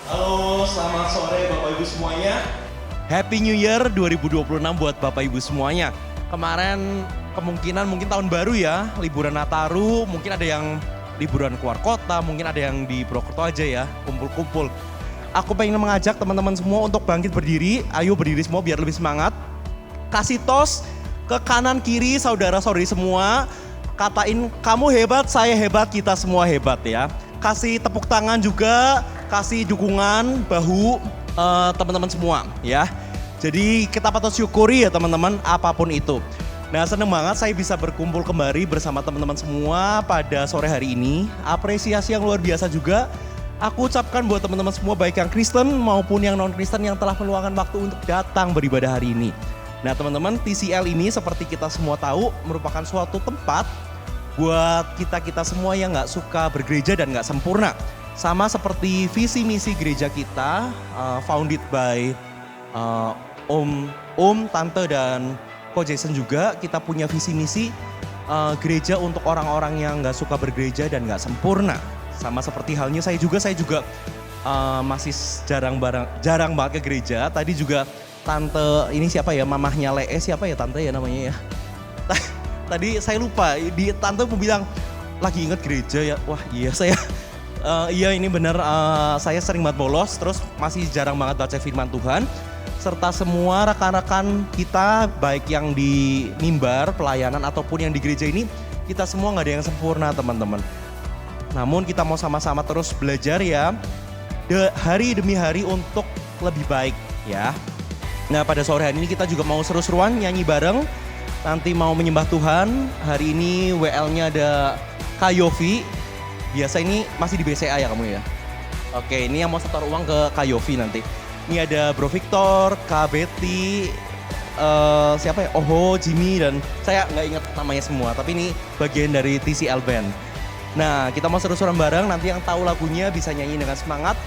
Halo, selamat sore Bapak Ibu semuanya. Happy New Year 2026 buat Bapak Ibu semuanya. Kemarin kemungkinan mungkin tahun baru ya, liburan Nataru, mungkin ada yang liburan keluar kota, mungkin ada yang di Purwokerto aja ya, kumpul-kumpul. Aku pengen mengajak teman-teman semua untuk bangkit berdiri, ayo berdiri semua biar lebih semangat. Kasih tos ke kanan kiri saudara-saudari semua, katain kamu hebat, saya hebat, kita semua hebat ya. Kasih tepuk tangan juga, kasih dukungan bahu teman-teman semua ya. Jadi kita patut syukuri ya teman-teman apapun itu. Nah seneng banget saya bisa berkumpul kembali bersama teman-teman semua pada sore hari ini. Apresiasi yang luar biasa juga aku ucapkan buat teman-teman semua baik yang Kristen maupun yang non-Kristen yang telah meluangkan waktu untuk datang beribadah hari ini. Nah teman-teman, TCL ini seperti kita semua tahu merupakan suatu tempat buat kita-kita semua yang gak suka bergereja dan gak sempurna. Sama seperti visi misi gereja kita, founded by Om, Tante dan Ko Jason juga. Kita punya visi misi gereja untuk orang-orang yang gak suka bergereja dan gak sempurna. Sama seperti halnya saya juga masih jarang banget ke gereja. Tadi juga Tante, ini siapa ya, mamahnya Lee, siapa ya Tante ya namanya ya. Tadi saya lupa, Tante mau bilang lagi inget gereja ya, wah iya saya, iya ini benar saya sering banget bolos, terus masih jarang banget baca firman Tuhan. Serta semua rekan-rekan kita, baik yang di mimbar, pelayanan ataupun yang di gereja ini, kita semua gak ada yang sempurna teman-teman. Namun kita mau sama-sama terus belajar ya, hari demi hari untuk lebih baik ya. Nah pada sore hari ini kita juga mau seru-seruan nyanyi bareng. Nanti mau menyembah Tuhan, hari ini WL-nya ada Kak Yofi. Biasa ini masih di BCA ya kamu ya? Oke, ini yang mau setor uang ke Kak Yofi nanti. Ini ada Bro Victor, Kak Betty, siapa ya? Oho, Jimmy, dan saya nggak ingat namanya semua. Tapi ini bagian dari TCL Band. Nah, kita mau seru-seruan bareng, nanti yang tahu lagunya bisa nyanyi dengan semangat.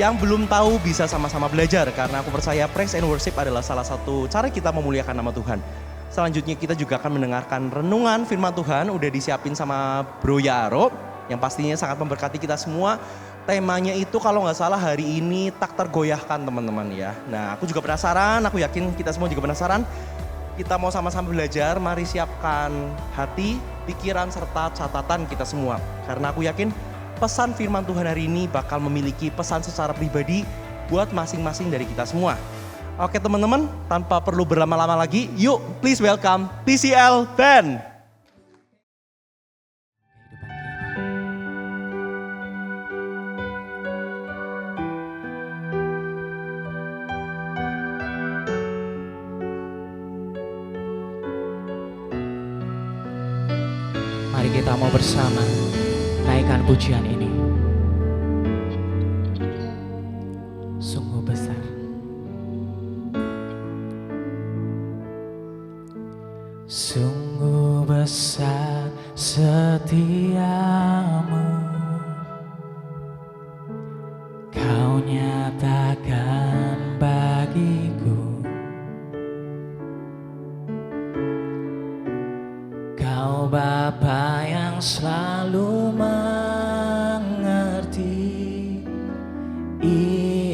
Yang belum tahu bisa sama-sama belajar, karena aku percaya praise and worship adalah salah satu cara kita memuliakan nama Tuhan. Selanjutnya kita juga akan mendengarkan renungan firman Tuhan, udah disiapin sama Bro Yaro, yang pastinya sangat memberkati kita semua. Temanya itu kalau nggak salah hari ini tak tergoyahkan teman-teman ya. Nah aku juga penasaran, aku yakin kita semua juga penasaran. Kita mau sama-sama belajar, mari siapkan hati, pikiran, serta catatan kita semua. Karena aku yakin pesan firman Tuhan hari ini bakal memiliki pesan secara pribadi buat masing-masing dari kita semua. Oke teman-teman, tanpa perlu berlama-lama lagi, yuk please welcome TCL Band. Mari kita mau bersama naikkan pujian ini. Sungguh besar. Sungguh besar setiamu, kau nyatakan bagiku. Kau Bapa yang selalu mengerti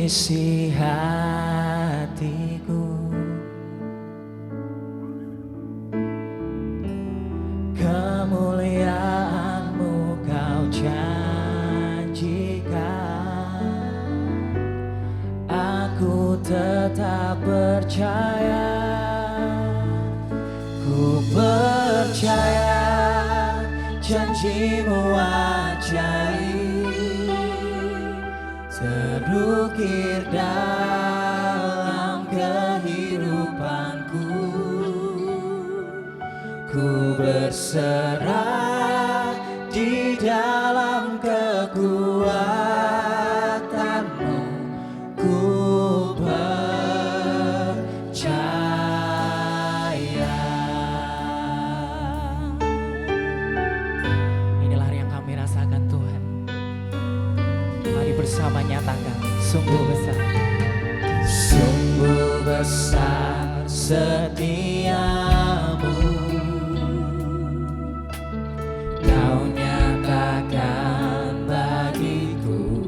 isi hatiku. Kemuliaan-Mu kau janjikan, aku tetap percaya. Ku percaya janji-Mu ajaib, terukir dalam kehidupanku. Ku berserah di dalam kekuatan-Mu. Ku percaya. Inilah yang kami rasakan Tuhan. Mari bersama nyatakan, sungguh besar. Sungguh besar setiamu, kau nyatakan bagiku.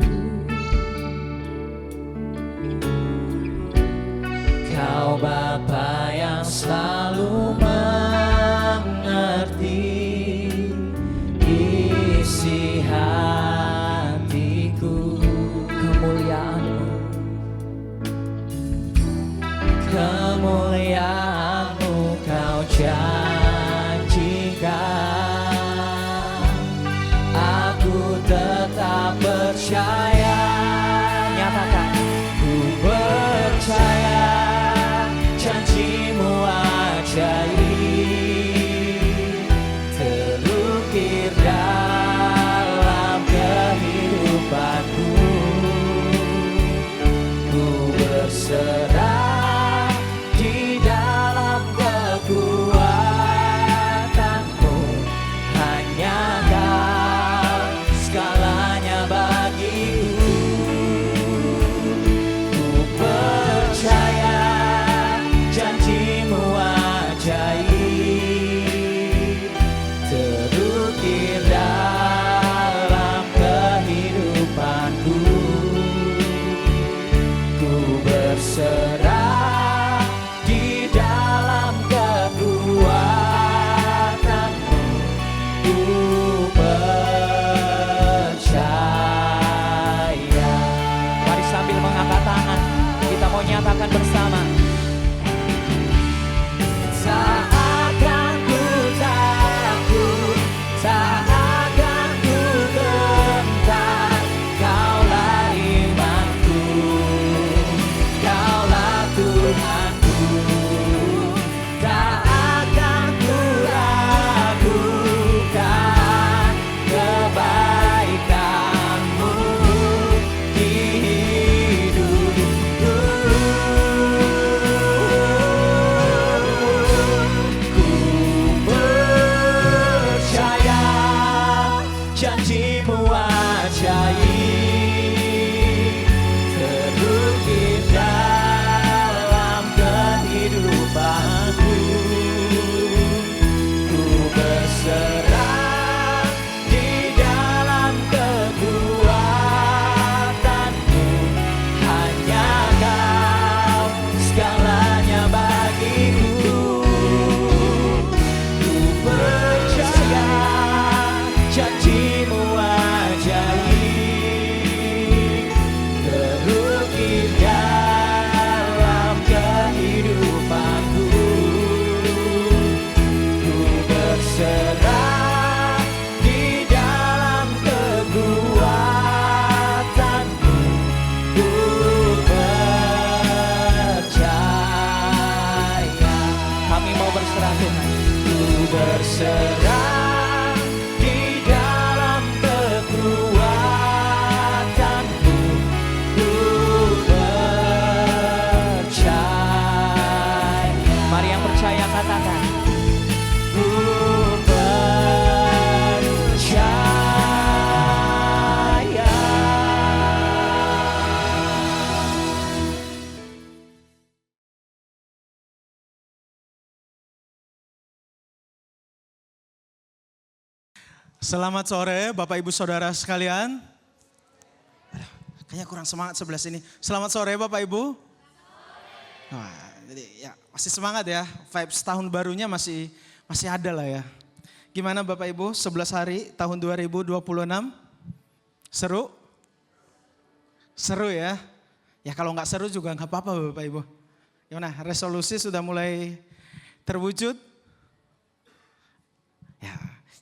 berserah di dalam kekuatanmu. Hanya Kau segalanya bagiku. Ku percaya janjimu ajaib, terukir dalam kehidupanku. Ku berserah di dalam kekuatanmu. Ku percaya. Mari sambil mengangkat tangan, kita mau nyatakan bersama. Tak akan ku takut, tak akan ku gentar. Kaulah imanku, Kaulah Tuhanku. Tak akan ku ragukan kebaikanmu di hidupku. Ku percaya janjimu ajaib, terukir dalam kehidupanku. Ku berserah di dalam kekuatanmu. Hanya Kau segalanya bagiku. Ku percaya janjimu ajaib, terukir dalam kehidupanku. Ku berserah di dalam kekuatanmu. Ku percaya. Kami mau berserah Tuhan. Ku berserah di dalam kekuatanmu. Ku percaya. Mari yang percaya katakan. Ku percaya. Selamat sore Bapak Ibu Saudara sekalian. Kayaknya kurang semangat sebelah sini. Selamat sore Bapak Ibu. Wah, jadi ya masih semangat ya. Vibes tahun barunya masih ada lah ya. Gimana Bapak Ibu 11 hari tahun 2026? Seru? Seru ya. Ya kalau nggak seru juga nggak apa-apa Bapak Ibu. Gimana resolusi sudah mulai terwujud? Ya.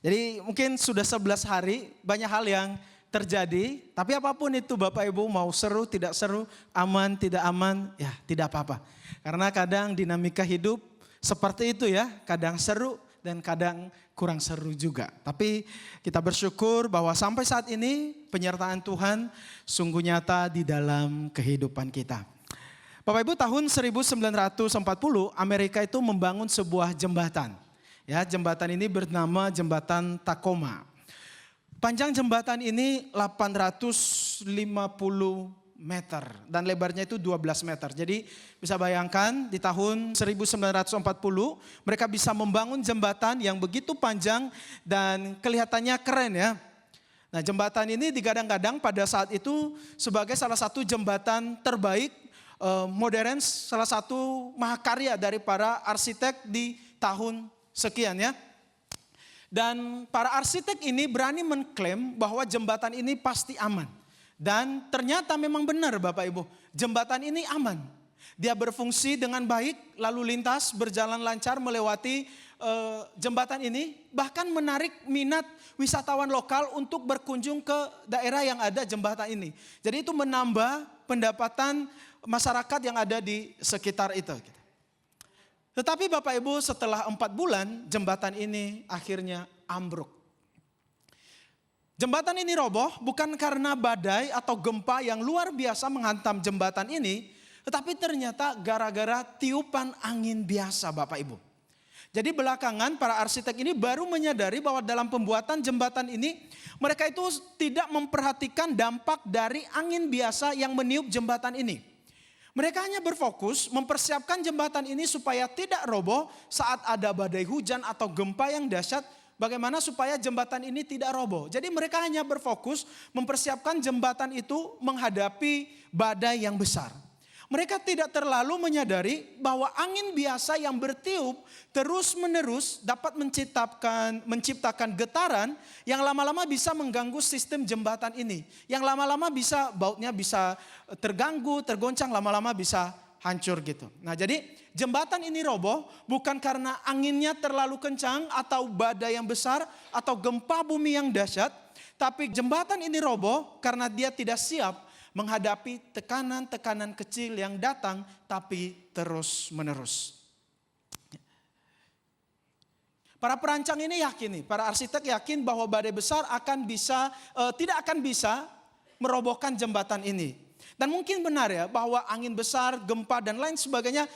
Jadi mungkin sudah 11 hari banyak hal yang terjadi. Tapi apapun itu Bapak Ibu mau seru tidak seru, aman tidak aman ya tidak apa-apa. Karena kadang dinamika hidup seperti itu ya. Kadang seru dan kadang kurang seru juga. Tapi kita bersyukur bahwa sampai saat ini penyertaan Tuhan sungguh nyata di dalam kehidupan kita. Bapak Ibu tahun 1940 Amerika itu membangun sebuah jembatan. Ya, jembatan ini bernama Jembatan Tacoma. Panjang jembatan ini 850 meter dan lebarnya itu 12 meter. Jadi bisa bayangkan di tahun 1940 mereka bisa membangun jembatan yang begitu panjang dan kelihatannya keren ya. Nah, jembatan ini digadang-gadang pada saat itu sebagai salah satu jembatan terbaik modern, salah satu mahakarya dari para arsitek di tahun sekian ya. Dan para arsitek ini berani mengklaim bahwa jembatan ini pasti aman. Dan ternyata memang benar Bapak Ibu, jembatan ini aman. Dia berfungsi dengan baik, lalu lintas berjalan lancar melewati jembatan ini. Bahkan menarik minat wisatawan lokal untuk berkunjung ke daerah yang ada jembatan ini. Jadi itu menambah pendapatan masyarakat yang ada di sekitar itu. Tetapi Bapak Ibu setelah 4 bulan jembatan ini akhirnya ambruk. Jembatan ini roboh bukan karena badai atau gempa yang luar biasa menghantam jembatan ini. Tetapi ternyata gara-gara tiupan angin biasa Bapak Ibu. Jadi belakangan para arsitek ini baru menyadari bahwa dalam pembuatan jembatan ini mereka itu tidak memperhatikan dampak dari angin biasa yang meniup jembatan ini. Mereka hanya berfokus mempersiapkan jembatan ini supaya tidak roboh saat ada badai hujan atau gempa yang dahsyat. Bagaimana supaya jembatan ini tidak roboh. Jadi mereka hanya berfokus mempersiapkan jembatan itu menghadapi badai yang besar. Mereka tidak terlalu menyadari bahwa angin biasa yang bertiup terus-menerus dapat menciptakan getaran yang lama-lama bisa mengganggu sistem jembatan ini. Yang lama-lama bautnya bisa terganggu, tergoncang, lama-lama bisa hancur gitu. Nah jadi jembatan ini roboh bukan karena anginnya terlalu kencang atau badai yang besar atau gempa bumi yang dahsyat. Tapi jembatan ini roboh karena dia tidak siap menghadapi tekanan-tekanan kecil yang datang tapi terus-menerus. Para perancang ini yakin nih, para arsitek yakin bahwa badai besar tidak akan bisa merobohkan jembatan ini. Dan mungkin benar ya bahwa angin besar, gempa dan lain sebagainya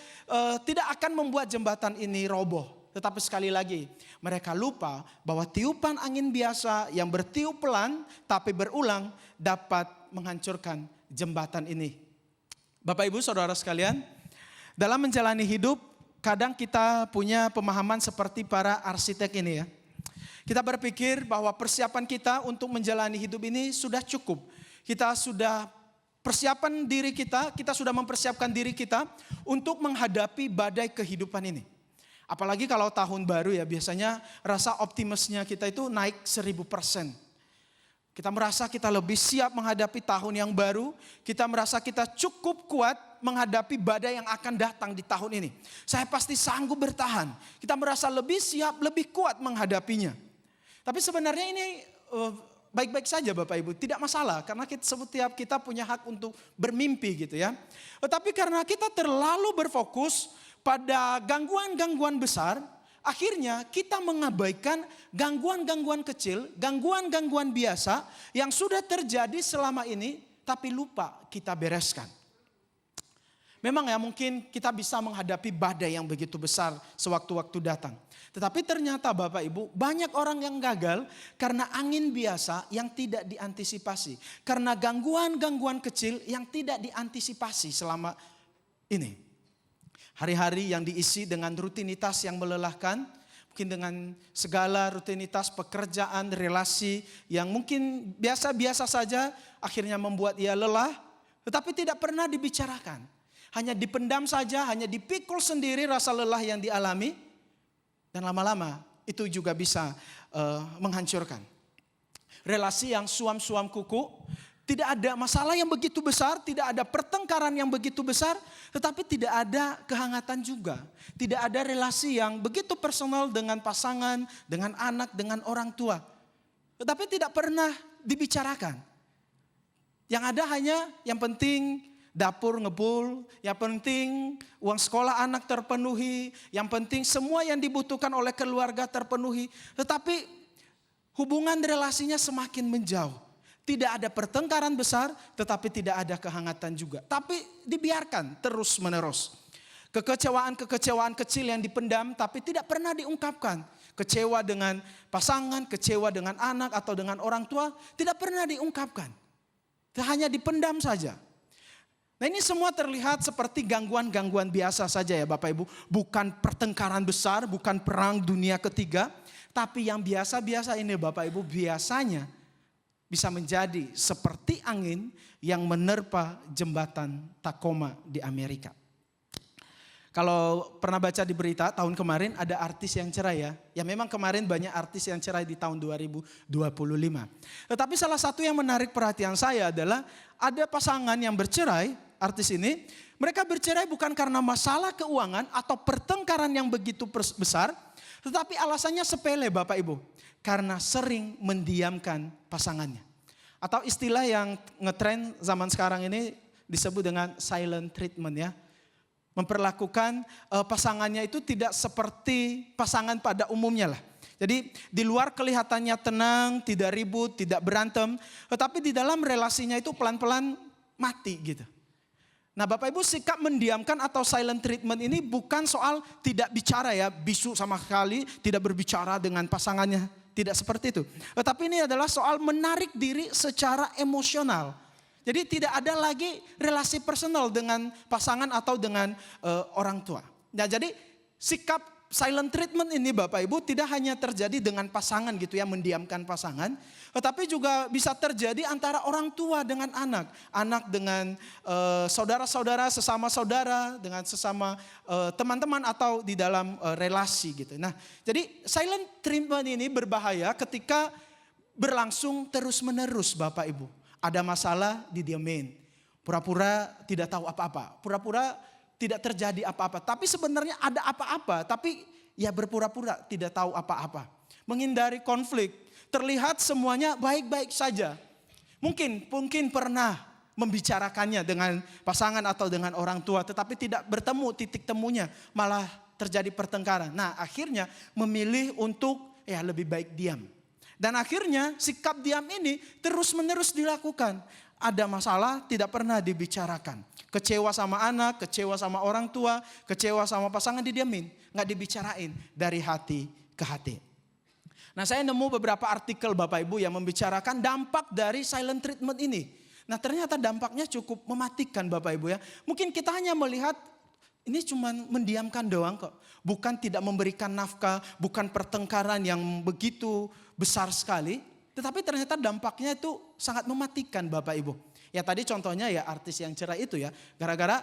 tidak akan membuat jembatan ini roboh. Tetapi sekali lagi mereka lupa bahwa tiupan angin biasa yang bertiup pelan tapi berulang dapat menghancurkan jembatan ini. Bapak Ibu Saudara sekalian, dalam menjalani hidup kadang kita punya pemahaman seperti para arsitek ini ya. Kita berpikir bahwa persiapan kita untuk menjalani hidup ini sudah cukup. Kita sudah sudah mempersiapkan diri kita untuk menghadapi badai kehidupan ini. Apalagi kalau tahun baru ya, biasanya rasa optimisnya kita itu naik 1000%. Kita merasa kita lebih siap menghadapi tahun yang baru. Kita merasa kita cukup kuat menghadapi badai yang akan datang di tahun ini. Saya pasti sanggup bertahan. Kita merasa lebih siap, lebih kuat menghadapinya. Tapi sebenarnya ini baik-baik saja Bapak Ibu, tidak masalah. Karena setiap kita punya hak untuk bermimpi gitu ya. Tetapi karena kita terlalu berfokus pada gangguan-gangguan besar, akhirnya kita mengabaikan gangguan-gangguan kecil, gangguan-gangguan biasa yang sudah terjadi selama ini, tapi lupa kita bereskan. Memang ya mungkin kita bisa menghadapi badai yang begitu besar sewaktu-waktu datang. Tetapi ternyata Bapak Ibu, banyak orang yang gagal karena angin biasa yang tidak diantisipasi. Karena gangguan-gangguan kecil yang tidak diantisipasi selama ini. Hari-hari yang diisi dengan rutinitas yang melelahkan, mungkin dengan segala rutinitas pekerjaan, relasi yang mungkin biasa-biasa saja, akhirnya membuat ia lelah, tetapi tidak pernah dibicarakan. Hanya dipendam saja, hanya dipikul sendiri rasa lelah yang dialami, dan lama-lama itu juga bisa menghancurkan. Relasi yang suam-suam kuku, tidak ada masalah yang begitu besar, tidak ada pertengkaran yang begitu besar, tetapi tidak ada kehangatan juga. Tidak ada relasi yang begitu personal dengan pasangan, dengan anak, dengan orang tua. Tetapi tidak pernah dibicarakan. Yang ada hanya yang penting dapur ngebul, yang penting uang sekolah anak terpenuhi, yang penting semua yang dibutuhkan oleh keluarga terpenuhi. Tetapi hubungan relasinya semakin menjauh. Tidak ada pertengkaran besar, tetapi tidak ada kehangatan juga. Tapi dibiarkan terus menerus. Kekecewaan-kekecewaan kecil yang dipendam, tapi tidak pernah diungkapkan. Kecewa dengan pasangan, kecewa dengan anak atau dengan orang tua, tidak pernah diungkapkan. Hanya dipendam saja. Nah ini semua terlihat seperti gangguan-gangguan biasa saja ya Bapak Ibu. Bukan pertengkaran besar, bukan perang dunia ketiga. Tapi yang biasa-biasa ini Bapak Ibu biasanya bisa menjadi seperti angin yang menerpa jembatan Tacoma di Amerika. Kalau pernah baca di berita tahun kemarin ada artis yang cerai ya. Ya memang kemarin banyak artis yang cerai di tahun 2025. Tetapi salah satu yang menarik perhatian saya adalah ada pasangan yang bercerai, artis ini. Mereka bercerai bukan karena masalah keuangan atau pertengkaran yang begitu besar. Tetapi alasannya sepele Bapak Ibu. Karena sering mendiamkan pasangannya. Atau istilah yang ngetren zaman sekarang ini disebut dengan silent treatment ya. Memperlakukan pasangannya itu tidak seperti pasangan pada umumnya lah. Jadi di luar kelihatannya tenang, tidak ribut, tidak berantem. Tetapi di dalam relasinya itu pelan-pelan mati gitu. Nah Bapak Ibu, sikap mendiamkan atau silent treatment ini bukan soal tidak bicara ya, bisu sama sekali, tidak berbicara dengan pasangannya. Tidak seperti itu. Tetapi ini adalah soal menarik diri secara emosional. Jadi tidak ada lagi relasi personal dengan pasangan atau dengan orang tua. Nah jadi sikap silent treatment ini Bapak Ibu tidak hanya terjadi dengan pasangan gitu ya, mendiamkan pasangan. Tetapi juga bisa terjadi antara orang tua dengan anak. Anak dengan saudara-saudara, sesama saudara, dengan sesama teman-teman atau di dalam relasi gitu. Nah jadi silent treatment ini berbahaya ketika berlangsung terus-menerus Bapak Ibu. Ada masalah didiamin, pura-pura tidak tahu apa-apa, pura-pura tidak terjadi apa-apa. Tapi sebenarnya ada apa-apa, tapi ya berpura-pura tidak tahu apa-apa. Menghindari konflik, terlihat semuanya baik-baik saja. Mungkin pernah membicarakannya dengan pasangan atau dengan orang tua, tetapi tidak bertemu titik temunya, malah terjadi pertengkaran. Nah akhirnya memilih untuk ya lebih baik diam. Dan akhirnya sikap diam ini terus-menerus dilakukan. Ada masalah tidak pernah dibicarakan. Kecewa sama anak, kecewa sama orang tua, kecewa sama pasangan didiamin. Nggak dibicarain dari hati ke hati. Nah saya nemu beberapa artikel Bapak Ibu yang membicarakan dampak dari silent treatment ini. Nah ternyata dampaknya cukup mematikan Bapak Ibu ya. Mungkin kita hanya melihat ini cuma mendiamkan doang kok. Bukan tidak memberikan nafkah, bukan pertengkaran yang begitu besar sekali. Tetapi ternyata dampaknya itu sangat mematikan Bapak Ibu. Ya tadi contohnya ya artis yang cerai itu ya. Gara-gara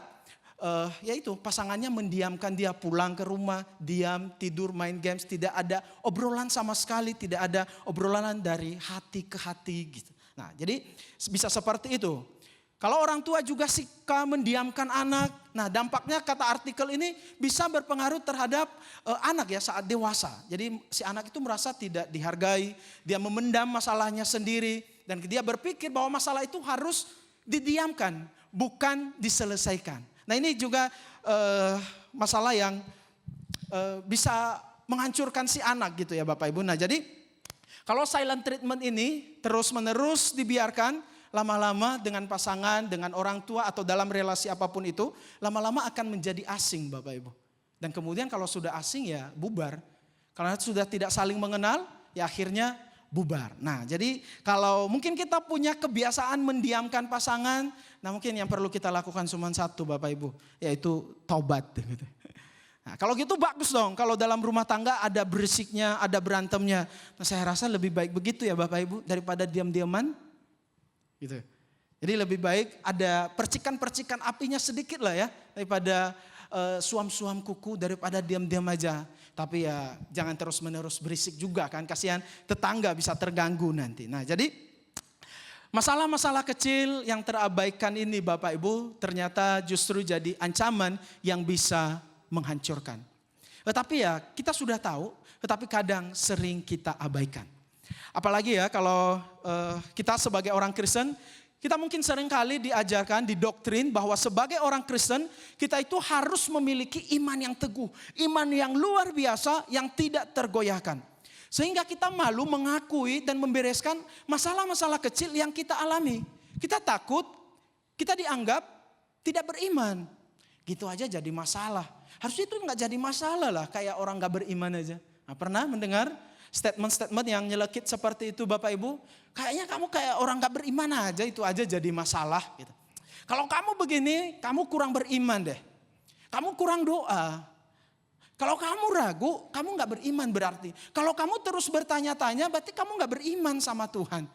ya itu pasangannya mendiamkan dia, pulang ke rumah, diam, tidur, main games. Tidak ada obrolan sama sekali, tidak ada obrolan dari hati ke hati gitu. Nah jadi bisa seperti itu. Kalau orang tua juga suka mendiamkan anak, nah dampaknya kata artikel ini bisa berpengaruh terhadap anak ya saat dewasa. Jadi si anak itu merasa tidak dihargai, dia memendam masalahnya sendiri. Dan dia berpikir bahwa masalah itu harus didiamkan, bukan diselesaikan. Nah ini juga masalah yang bisa menghancurkan si anak gitu ya Bapak Ibu. Nah jadi kalau silent treatment ini terus menerus dibiarkan, lama-lama dengan pasangan, dengan orang tua atau dalam relasi apapun itu, lama-lama akan menjadi asing Bapak Ibu. Dan kemudian kalau sudah asing ya bubar. Karena sudah tidak saling mengenal ya akhirnya bubar. Nah jadi kalau mungkin kita punya kebiasaan mendiamkan pasangan, nah mungkin yang perlu kita lakukan cuma satu Bapak Ibu, yaitu tobat. Nah, kalau gitu bagus dong, kalau dalam rumah tangga ada berisiknya, ada berantemnya. Nah saya rasa lebih baik begitu ya Bapak Ibu daripada diam-diaman. Gitu. Jadi lebih baik ada percikan-percikan apinya sedikit lah ya daripada suam-suam kuku, daripada diam-diam aja. Tapi ya jangan terus-menerus berisik juga kan, kasihan tetangga bisa terganggu nanti. Nah jadi masalah-masalah kecil yang terabaikan ini Bapak Ibu ternyata justru jadi ancaman yang bisa menghancurkan. Tetapi ya kita sudah tahu, tetapi kadang sering kita abaikan. Apalagi ya kalau kita sebagai orang Kristen, kita mungkin sering kali diajarkan, didoktrin bahwa sebagai orang Kristen kita itu harus memiliki iman yang teguh. Iman yang luar biasa yang tidak tergoyahkan. Sehingga kita malu mengakui dan membereskan masalah-masalah kecil yang kita alami. Kita takut, kita dianggap tidak beriman. Gitu aja jadi masalah. Harusnya itu nggak jadi masalah lah, kayak orang nggak beriman aja. Nah, pernah mendengar statement-statement yang nyelekit seperti itu Bapak Ibu? Kayaknya kamu kayak orang gak beriman aja, itu aja jadi masalah. Gitu. Kalau kamu begini, kamu kurang beriman deh. Kamu kurang doa. Kalau kamu ragu, kamu gak beriman berarti. Kalau kamu terus bertanya-tanya, berarti kamu gak beriman sama Tuhan.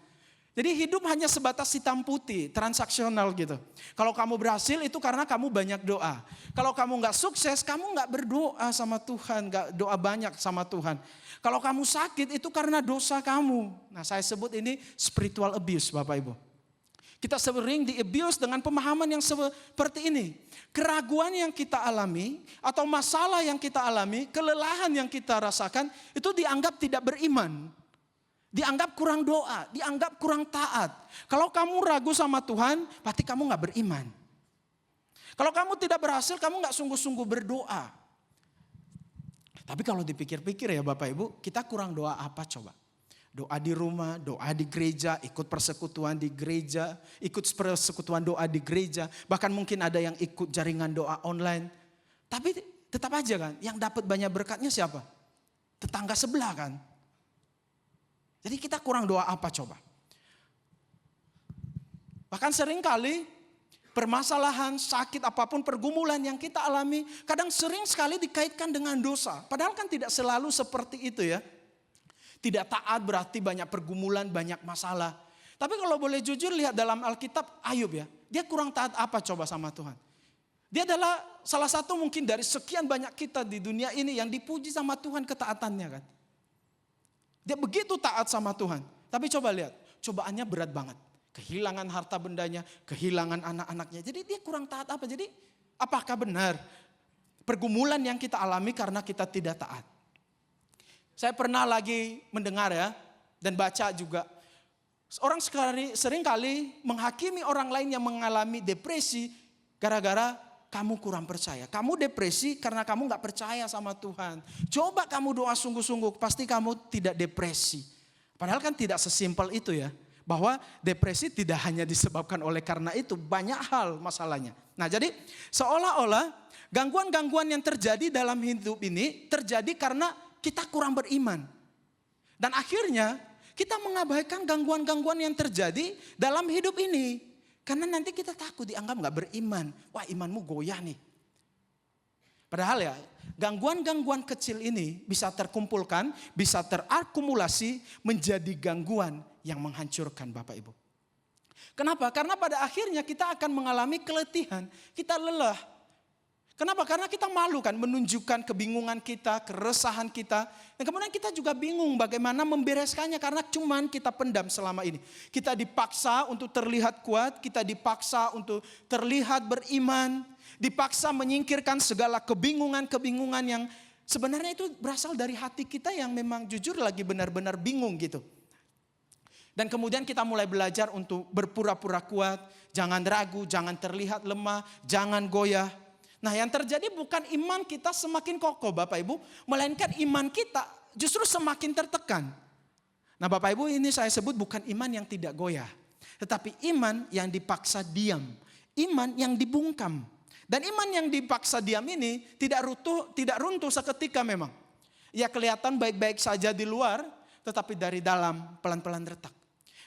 Jadi hidup hanya sebatas hitam putih, transaksional gitu. Kalau kamu berhasil itu karena kamu banyak doa. Kalau kamu gak sukses, kamu gak berdoa sama Tuhan, gak doa banyak sama Tuhan. Kalau kamu sakit itu karena dosa kamu. Nah saya sebut ini spiritual abuse Bapak Ibu. Kita sering di-abuse dengan pemahaman yang seperti ini. Keraguan yang kita alami atau masalah yang kita alami, kelelahan yang kita rasakan itu dianggap tidak beriman. Dianggap kurang doa, dianggap kurang taat. Kalau kamu ragu sama Tuhan, berarti kamu gak beriman. Kalau kamu tidak berhasil, kamu gak sungguh-sungguh berdoa. Tapi kalau dipikir-pikir ya Bapak Ibu, kita kurang doa apa coba? Doa di rumah, doa di gereja, ikut persekutuan di gereja, ikut persekutuan doa di gereja. Bahkan mungkin ada yang ikut jaringan doa online. Tapi tetap aja kan, yang dapat banyak berkatnya siapa? Tetangga sebelah kan. Jadi kita kurang doa apa coba? Bahkan seringkali permasalahan, sakit apapun, pergumulan yang kita alami, kadang sering sekali dikaitkan dengan dosa. Padahal kan tidak selalu seperti itu ya. Tidak taat berarti banyak pergumulan, banyak masalah. Tapi kalau boleh jujur lihat dalam Alkitab Ayub ya. Dia kurang taat apa coba sama Tuhan? Dia adalah salah satu mungkin dari sekian banyak kita di dunia ini yang dipuji sama Tuhan ketaatannya kan. Dia begitu taat sama Tuhan. Tapi coba lihat, cobaannya berat banget. Kehilangan harta bendanya, kehilangan anak-anaknya. Jadi dia kurang taat apa? Jadi apakah benar pergumulan yang kita alami karena kita tidak taat? Saya pernah lagi mendengar ya, dan baca juga. Orang seringkali menghakimi orang lain yang mengalami depresi gara-gara kamu kurang percaya. Kamu depresi karena kamu gak percaya sama Tuhan. Coba kamu doa sungguh-sungguh, pasti kamu tidak depresi. Padahal kan tidak sesimpel itu ya. Bahwa depresi tidak hanya disebabkan oleh karena itu, banyak hal masalahnya. Nah jadi seolah-olah gangguan-gangguan yang terjadi dalam hidup ini terjadi karena kita kurang beriman. Dan akhirnya kita mengabaikan gangguan-gangguan yang terjadi dalam hidup ini. Karena nanti kita takut dianggap gak beriman. Wah imanmu goyah nih. Padahal ya gangguan-gangguan kecil ini bisa terkumpulkan, bisa terakumulasi menjadi gangguan yang menghancurkan Bapak Ibu. Kenapa? Karena pada akhirnya kita akan mengalami keletihan, kita lelah. Kenapa? Karena kita malu kan menunjukkan kebingungan kita, keresahan kita. Dan kemudian kita juga bingung bagaimana membereskannya karena cuman kita pendam selama ini. Kita dipaksa untuk terlihat kuat, kita dipaksa untuk terlihat beriman. Dipaksa menyingkirkan segala kebingungan-kebingungan yang sebenarnya itu berasal dari hati kita yang memang jujur lagi benar-benar bingung gitu. Dan kemudian kita mulai belajar untuk berpura-pura kuat, jangan ragu, jangan terlihat lemah, jangan goyah. Nah yang terjadi bukan iman kita semakin kokoh Bapak Ibu, melainkan iman kita justru semakin tertekan. Nah Bapak Ibu ini saya sebut bukan iman yang tidak goyah, tetapi iman yang dipaksa diam, iman yang dibungkam. Dan iman yang dipaksa diam ini tidak runtuh seketika memang. Ya kelihatan baik-baik saja di luar, tetapi dari dalam pelan-pelan retak.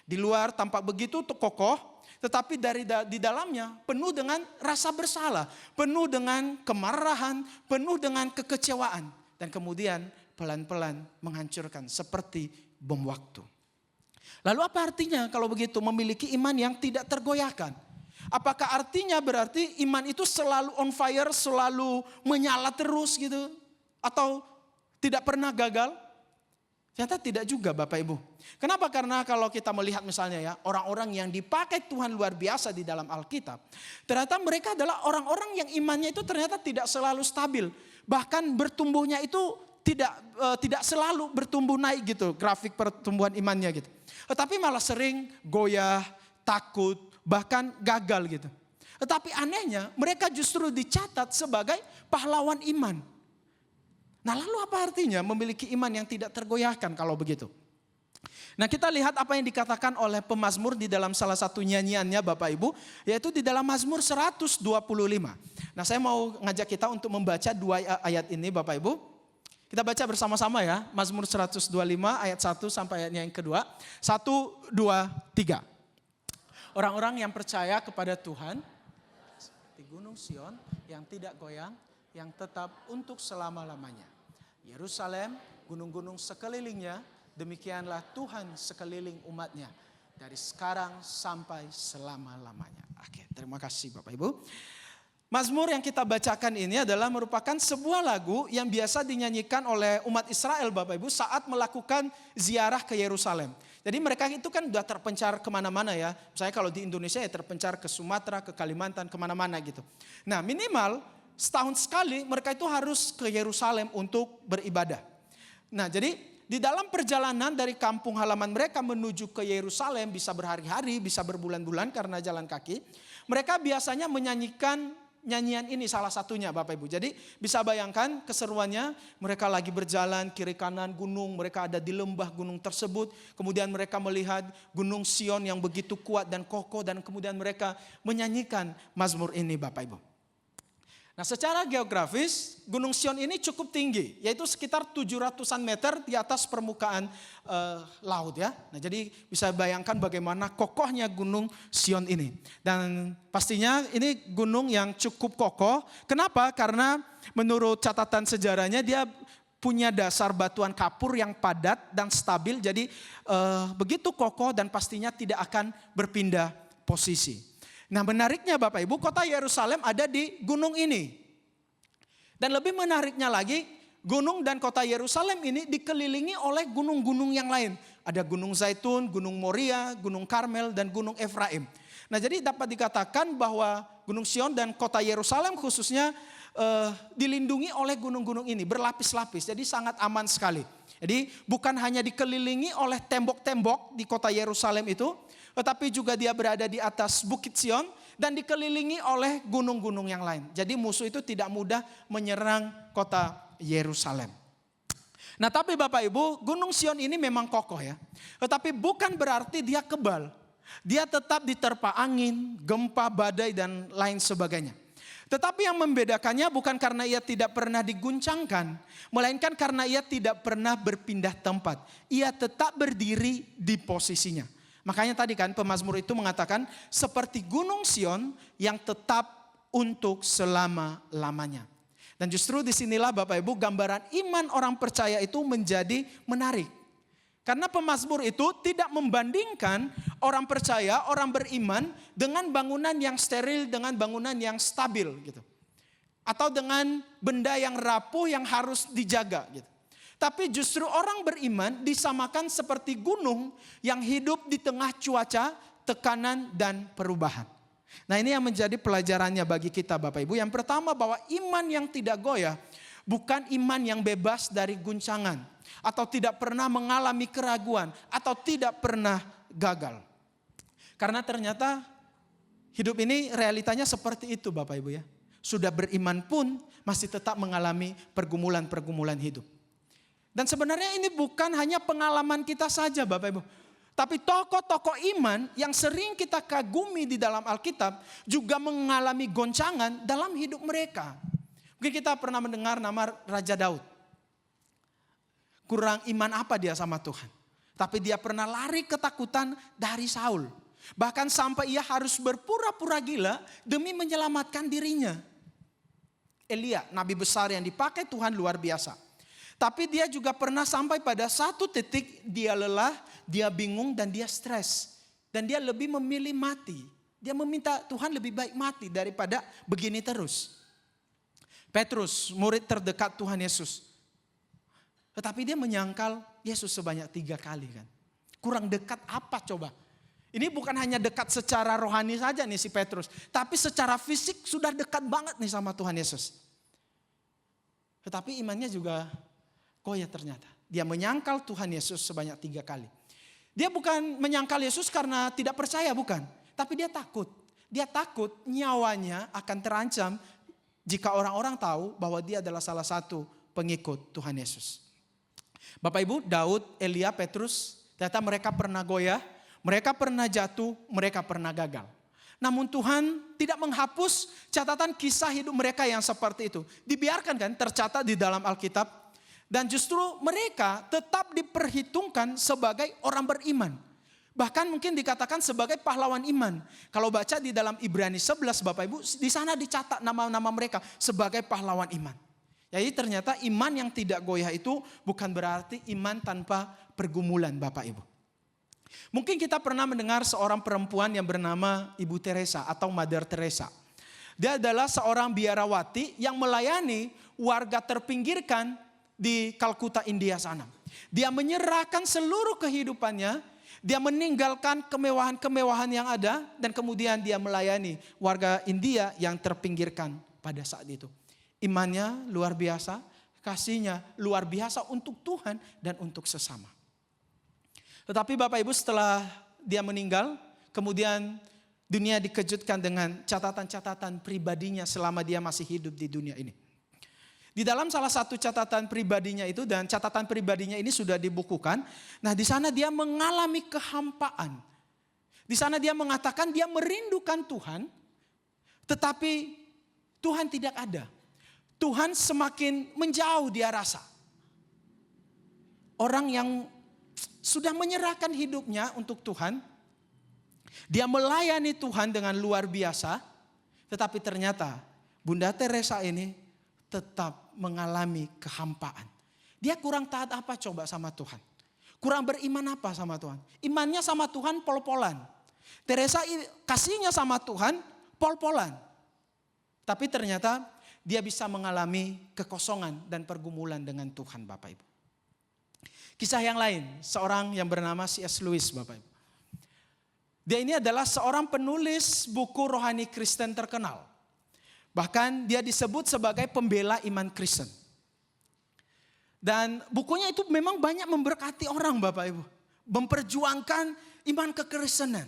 Di luar tampak begitu kokoh, tetapi di dalamnya penuh dengan rasa bersalah, penuh dengan kemarahan, penuh dengan kekecewaan. Dan kemudian pelan-pelan menghancurkan seperti bom waktu. Lalu apa artinya kalau begitu memiliki iman yang tidak tergoyahkan? Apakah artinya berarti iman itu selalu on fire, selalu menyala terus gitu? Atau tidak pernah gagal? Ternyata tidak juga Bapak Ibu. Kenapa? Karena kalau kita melihat misalnya ya, orang-orang yang dipakai Tuhan luar biasa di dalam Alkitab. Ternyata mereka adalah orang-orang yang imannya itu ternyata tidak selalu stabil. Bahkan bertumbuhnya itu tidak selalu bertumbuh naik gitu, grafik pertumbuhan imannya gitu. Tetapi malah sering goyah, takut, bahkan gagal gitu. Tetapi anehnya mereka justru dicatat sebagai pahlawan iman. Nah lalu apa artinya memiliki iman yang tidak tergoyahkan kalau begitu? Nah kita lihat apa yang dikatakan oleh pemazmur di dalam salah satu nyanyiannya Bapak Ibu. Yaitu di dalam Mazmur 125. Nah saya mau ngajak kita untuk membaca dua ayat ini Bapak Ibu. Kita baca bersama-sama ya. Mazmur 125 ayat 1 sampai ayatnya yang kedua. 1, 2, 3. Orang-orang yang percaya kepada Tuhan seperti gunung Sion yang tidak goyang, yang tetap untuk selama-lamanya. Yerusalem, gunung-gunung sekelilingnya, demikianlah Tuhan sekeliling umatnya. Dari sekarang sampai selama-lamanya. Oke, terima kasih Bapak Ibu. Mazmur yang kita bacakan ini adalah merupakan sebuah lagu yang biasa dinyanyikan oleh umat Israel Bapak Ibu saat melakukan ziarah ke Yerusalem. Jadi mereka itu kan udah terpencar kemana-mana ya. Misalnya kalau di Indonesia ya terpencar ke Sumatera, ke Kalimantan, kemana-mana gitu. Nah minimal setahun sekali mereka itu harus ke Yerusalem untuk beribadah. Nah jadi di dalam perjalanan dari kampung halaman mereka menuju ke Yerusalem bisa berhari-hari, bisa berbulan-bulan karena jalan kaki. Mereka biasanya menyanyikan nyanyian ini salah satunya Bapak Ibu. Jadi bisa bayangkan keseruannya, mereka lagi berjalan kiri kanan gunung, mereka ada di lembah gunung tersebut. Kemudian mereka melihat gunung Sion yang begitu kuat dan kokoh, dan kemudian mereka menyanyikan mazmur ini Bapak Ibu. Nah, secara geografis Gunung Sion ini cukup tinggi, yaitu sekitar 700-an meter di atas permukaan laut ya. Nah, jadi bisa bayangkan bagaimana kokohnya Gunung Sion ini. Dan pastinya ini gunung yang cukup kokoh. Kenapa? Karena menurut catatan sejarahnya dia punya dasar batuan kapur yang padat dan stabil. Jadi begitu kokoh dan pastinya tidak akan berpindah posisi. Nah, menariknya Bapak Ibu, kota Yerusalem ada di gunung ini. Dan lebih menariknya lagi, gunung dan kota Yerusalem ini dikelilingi oleh gunung-gunung yang lain. Ada Gunung Zaitun, Gunung Moria, Gunung Karmel, dan Gunung Efraim. Nah, jadi dapat dikatakan bahwa Gunung Sion dan kota Yerusalem khususnya dilindungi oleh gunung-gunung ini, berlapis-lapis. Jadi sangat aman sekali. Jadi bukan hanya dikelilingi oleh tembok-tembok di kota Yerusalem itu, tetapi juga dia berada di atas Bukit Sion dan dikelilingi oleh gunung-gunung yang lain. Jadi musuh itu tidak mudah menyerang kota Yerusalem. Nah, tapi Bapak Ibu, Gunung Sion ini memang kokoh ya. Tetapi bukan berarti dia kebal. Dia tetap diterpa angin, gempa, badai, dan lain sebagainya. Tetapi yang membedakannya bukan karena ia tidak pernah diguncangkan, melainkan karena ia tidak pernah berpindah tempat. Ia tetap berdiri di posisinya. Makanya tadi kan pemazmur itu mengatakan seperti Gunung Sion yang tetap untuk selama-lamanya. Dan justru disinilah Bapak Ibu gambaran iman orang percaya itu menjadi menarik. Karena pemazmur itu tidak membandingkan orang percaya, orang beriman dengan bangunan yang steril, dengan bangunan yang stabil gitu. Atau dengan benda yang rapuh yang harus dijaga gitu. Tapi justru orang beriman disamakan seperti gunung yang hidup di tengah cuaca, tekanan, dan perubahan. Nah, ini yang menjadi pelajarannya bagi kita Bapak Ibu. Yang pertama, bahwa iman yang tidak goyah bukan iman yang bebas dari guncangan, atau tidak pernah mengalami keraguan, atau tidak pernah gagal. Karena ternyata hidup ini realitanya seperti itu Bapak Ibu ya. Sudah beriman pun masih tetap mengalami pergumulan-pergumulan hidup. Dan sebenarnya ini bukan hanya pengalaman kita saja Bapak Ibu. Tapi tokoh-tokoh iman yang sering kita kagumi di dalam Alkitab juga mengalami goncangan dalam hidup mereka. Mungkin kita pernah mendengar nama Raja Daud. Kurang iman apa dia sama Tuhan. Tapi dia pernah lari ketakutan dari Saul. Bahkan sampai ia harus berpura-pura gila demi menyelamatkan dirinya. Elia, nabi besar yang dipakai Tuhan luar biasa. Tapi dia juga pernah sampai pada satu titik dia lelah, dia bingung dan dia stres. Dan dia lebih memilih mati. Dia meminta Tuhan lebih baik mati daripada begini terus. Petrus, murid terdekat Tuhan Yesus. Tetapi dia menyangkal Yesus sebanyak 3 kali kan. Kurang dekat apa coba? Ini bukan hanya dekat secara rohani saja nih si Petrus. Tapi secara fisik sudah dekat banget nih sama Tuhan Yesus. Tetapi imannya juga goyah ternyata. Dia menyangkal Tuhan Yesus sebanyak 3 kali. Dia bukan menyangkal Yesus karena tidak percaya, bukan. Tapi dia takut. Dia takut nyawanya akan terancam jika orang-orang tahu bahwa dia adalah salah satu pengikut Tuhan Yesus. Bapak Ibu, Daud, Elia, Petrus, ternyata mereka pernah goyah, mereka pernah jatuh, mereka pernah gagal. Namun Tuhan tidak menghapus catatan kisah hidup mereka yang seperti itu. Dibiarkan kan tercatat di dalam Alkitab. Dan justru mereka tetap diperhitungkan sebagai orang beriman. Bahkan mungkin dikatakan sebagai pahlawan iman. Kalau baca di dalam Ibrani 11 Bapak Ibu, di sana dicatat nama-nama mereka sebagai pahlawan iman. Jadi ternyata iman yang tidak goyah itu bukan berarti iman tanpa pergumulan Bapak Ibu. Mungkin kita pernah mendengar seorang perempuan yang bernama Ibu Teresa atau Mother Teresa. Dia adalah seorang biarawati yang melayani warga terpinggirkan di Kalkuta, India sana. Dia menyerahkan seluruh kehidupannya, dia meninggalkan kemewahan-kemewahan yang ada dan kemudian dia melayani warga India yang terpinggirkan pada saat itu. Imannya luar biasa, kasihnya luar biasa untuk Tuhan dan untuk sesama. Tetapi Bapak Ibu setelah dia meninggal, kemudian dunia dikejutkan dengan catatan-catatan pribadinya selama dia masih hidup di dunia ini. Di dalam salah satu catatan pribadinya itu, dan catatan pribadinya ini sudah dibukukan. Nah, di sana dia mengalami kehampaan. Di sana dia mengatakan dia merindukan Tuhan, tetapi Tuhan tidak ada. Tuhan semakin menjauh dia rasa. Orang yang sudah menyerahkan hidupnya untuk Tuhan, dia melayani Tuhan dengan luar biasa, tetapi ternyata Bunda Teresa ini tetap mengalami kehampaan. Dia kurang taat apa coba sama Tuhan? Kurang beriman apa sama Tuhan? Imannya sama Tuhan pol-polan. Teresa kasihnya sama Tuhan pol-polan. Tapi ternyata dia bisa mengalami kekosongan dan pergumulan dengan Tuhan, Bapak Ibu. Kisah yang lain, seorang yang bernama C.S. Lewis, Bapak Ibu. Dia ini adalah seorang penulis buku rohani Kristen terkenal. Bahkan dia disebut sebagai pembela iman Kristen. Dan bukunya itu memang banyak memberkati orang, Bapak Ibu. Memperjuangkan iman kekristenan.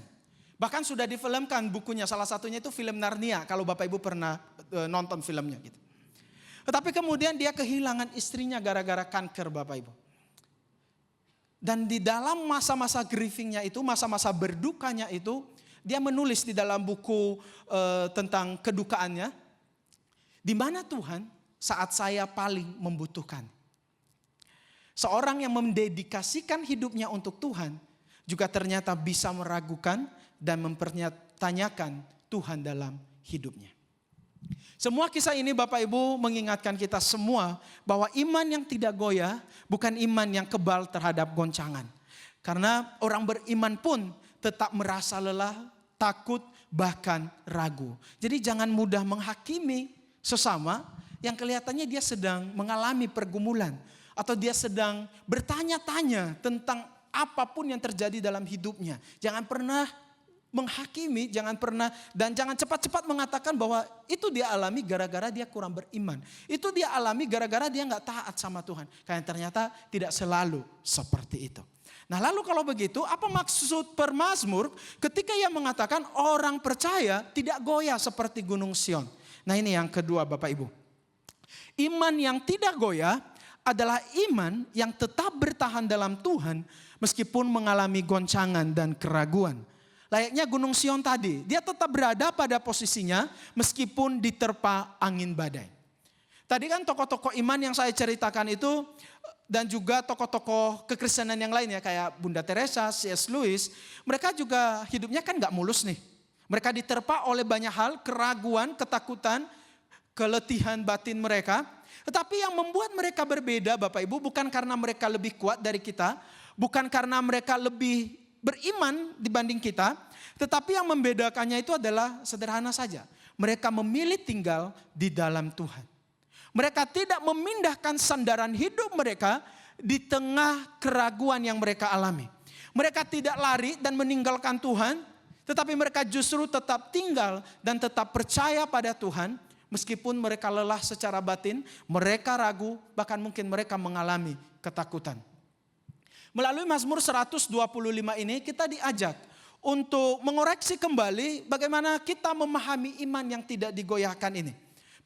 Bahkan sudah difilmkan bukunya, salah satunya itu film Narnia, kalau Bapak Ibu pernah nonton filmnya gitu. Tetapi kemudian dia kehilangan istrinya gara-gara kanker, Bapak Ibu. Dan di dalam masa-masa grievingnya itu, masa-masa berdukanya itu, dia menulis di dalam buku tentang kedukaannya. Di mana Tuhan saat saya paling membutuhkan. Seorang yang mendedikasikan hidupnya untuk Tuhan juga ternyata bisa meragukan dan mempertanyakan Tuhan dalam hidupnya. Semua kisah ini Bapak Ibu mengingatkan kita semua bahwa iman yang tidak goyah bukan iman yang kebal terhadap goncangan. Karena orang beriman pun tetap merasa lelah, takut, bahkan ragu. Jadi jangan mudah menghakimi sesama yang kelihatannya dia sedang mengalami pergumulan. Atau dia sedang bertanya-tanya tentang apapun yang terjadi dalam hidupnya. Jangan pernah menghakimi, jangan cepat-cepat mengatakan bahwa itu dia alami gara-gara dia kurang beriman. Itu dia alami gara-gara dia gak taat sama Tuhan. Karena ternyata tidak selalu seperti itu. Nah lalu kalau begitu apa maksud pemazmur ketika ia mengatakan orang percaya tidak goyah seperti gunung Sion. Nah ini yang kedua Bapak Ibu. Iman yang tidak goyah adalah iman yang tetap bertahan dalam Tuhan meskipun mengalami goncangan dan keraguan. Layaknya gunung Sion tadi, dia tetap berada pada posisinya meskipun diterpa angin badai. Tadi kan tokoh-tokoh iman yang saya ceritakan itu dan juga tokoh-tokoh kekristenan yang lain ya kayak Bunda Teresa, C.S. Lewis, mereka juga hidupnya kan gak mulus nih. Mereka diterpa oleh banyak hal, keraguan, ketakutan, keletihan batin mereka. Tetapi yang membuat mereka berbeda Bapak Ibu bukan karena mereka lebih kuat dari kita, bukan karena mereka lebih beriman dibanding kita, tetapi yang membedakannya itu adalah sederhana saja. Mereka memilih tinggal di dalam Tuhan. Mereka tidak memindahkan sandaran hidup mereka di tengah keraguan yang mereka alami. Mereka tidak lari dan meninggalkan Tuhan, tetapi mereka justru tetap tinggal dan tetap percaya pada Tuhan. Meskipun mereka lelah secara batin, mereka ragu, bahkan mungkin mereka mengalami ketakutan. Melalui Mazmur 125 ini kita diajak untuk mengoreksi kembali bagaimana kita memahami iman yang tidak digoyahkan ini.